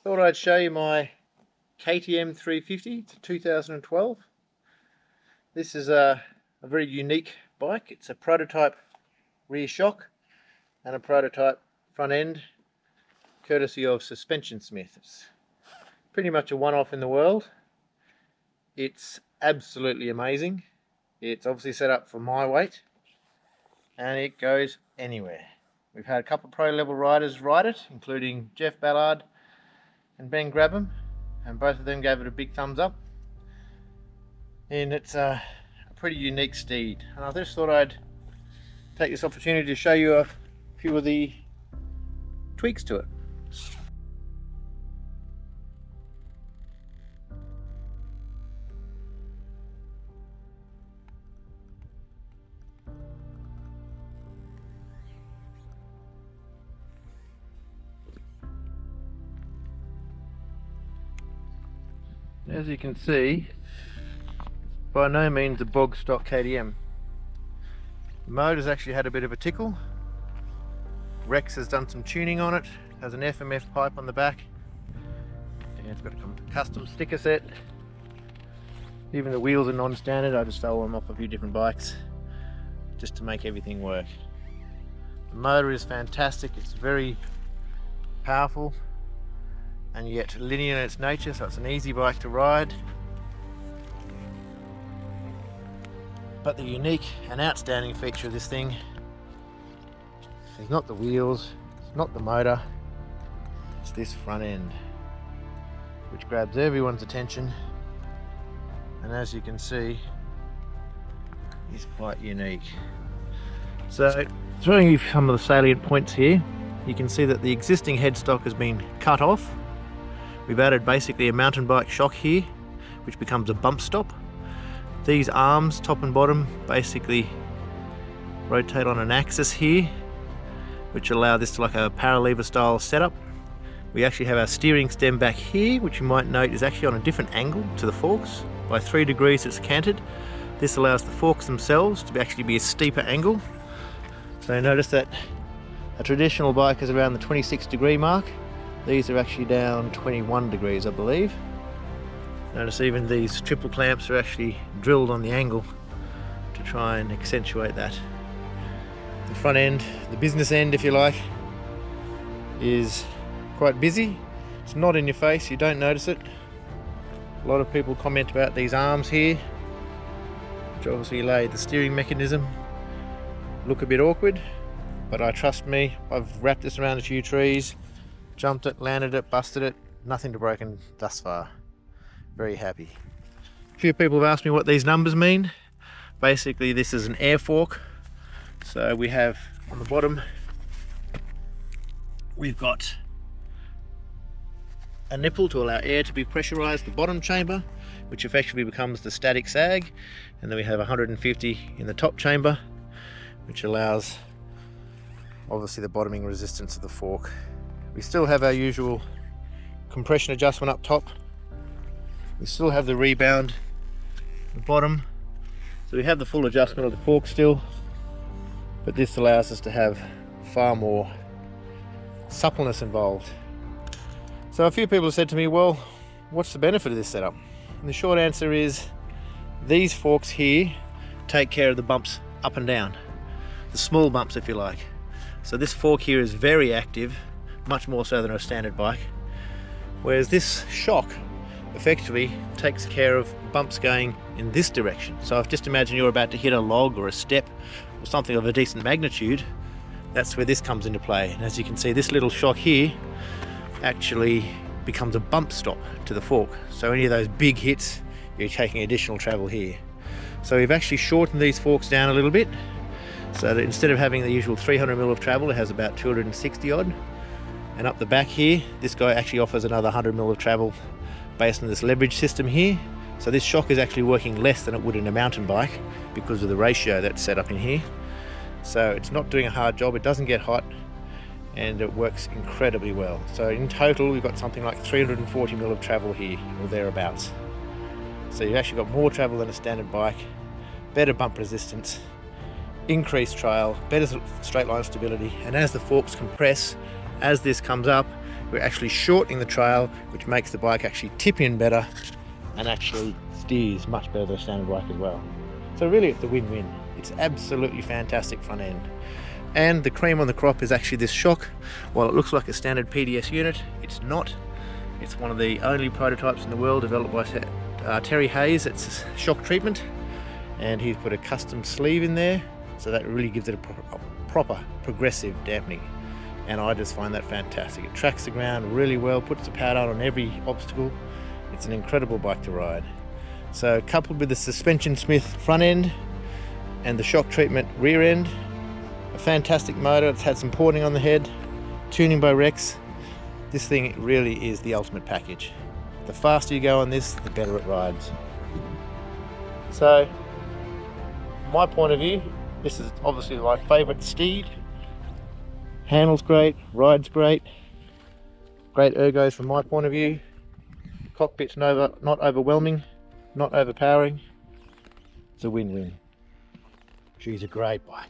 Thought I'd show you my KTM 350 to 2012. This is a very unique bike. It's a prototype rear shock and a prototype front end, courtesy of Suspension Smith. It's pretty much a one-off in the world. It's absolutely amazing. It's obviously set up for my weight and it goes anywhere. We've had a couple of pro level riders ride it, including Jeff Ballard and Ben Grabham, and both of them gave it a big thumbs up. And it's a pretty unique steed, and I just thought I'd take this opportunity to show you a few of the tweaks to it. As you can see, by no means a bog stock KTM. The motor's actually had a bit of a tickle. Rex has done some tuning on it, has an FMF pipe on the back, and it's got a custom sticker set. Even the wheels are non-standard. I just stole them off a few different bikes just to make everything work. The motor is fantastic, it's very powerful and yet linear in its nature, so it's an easy bike to ride. But the unique and outstanding feature of this thing is not the wheels, it's not the motor, it's this front end, which grabs everyone's attention, and as you can see, is quite unique. So, showing you some of the salient points here, you can see that the existing headstock has been cut off. We've added basically a mountain bike shock here, which becomes a bump stop. These arms, top and bottom, basically rotate on an axis here, which allow this to like a paralever style setup. We actually have our steering stem back here, which you might note is actually on a different angle to the forks. By 3 degrees it's canted. This allows the forks themselves to actually be a steeper angle. So notice that a traditional bike is around the 26 degree mark. These are actually down 21 degrees, I believe. Notice even these triple clamps are actually drilled on the angle to try and accentuate that. The front end, the business end if you like, is quite busy. It's not in your face, you don't notice it. A lot of people comment about these arms here, which obviously lay the steering mechanism. Look a bit awkward, but trust me, I've wrapped this around a few trees, jumped it, landed it, busted it, nothing to broken thus far. Very happy. A few people have asked me what these numbers mean. Basically this is an air fork. So we have on the bottom, we've got a nipple to allow air to be pressurized, the bottom chamber, which effectively becomes the static sag. And then we have 150 in the top chamber, which allows obviously the bottoming resistance of the fork. We still have our usual compression adjustment up top. We still have the rebound at the bottom. So we have the full adjustment of the fork still, but this allows us to have far more suppleness involved. So a few people have said to me, well, what's the benefit of this setup? And the short answer is these forks here take care of the bumps up and down, the small bumps if you like. So this fork here is very active, much more so than a standard bike, whereas this shock effectively takes care of bumps going in this direction. So if just imagine you're about to hit a log or a step or something of a decent magnitude, that's where this comes into play. And as you can see, this little shock here actually becomes a bump stop to the fork. So any of those big hits, you're taking additional travel here. So we've actually shortened these forks down a little bit, so that instead of having the usual 300 mil of travel, it has about 260 odd. And up the back here, this guy actually offers another 100 mil of travel based on this leverage system here. So this shock is actually working less than it would in a mountain bike because of the ratio that's set up in here. So it's not doing a hard job, it doesn't get hot, and it works incredibly well. So in total, we've got something like 340 mil of travel here, or thereabouts. So you've actually got more travel than a standard bike, better bump resistance, increased trail, better straight line stability, and as the forks compress, as this comes up, we're actually shortening the trail, which makes the bike actually tip in better and actually steers much better than a standard bike as well. So really it's a win-win. It's absolutely fantastic front end. And the cream on the crop is actually this shock. While it looks like a standard PDS unit, it's not. It's one of the only prototypes in the world developed by Terry Hayes. It's a shock treatment, and he's put a custom sleeve in there, so that really gives it a proper progressive dampening. And I just find that fantastic. It tracks the ground really well, puts the power on every obstacle. It's an incredible bike to ride. So coupled with the Suspension Smith front end and the shock treatment rear end, a fantastic motor. It's had some porting on the head, tuning by Rex. This thing really is the ultimate package. The faster you go on this, the better it rides. So, from my point of view, this is obviously my favourite steed. Handles great, rides great, great ergos from my point of view. Cockpit's not overwhelming, not overpowering. It's a win-win. She's a great bike.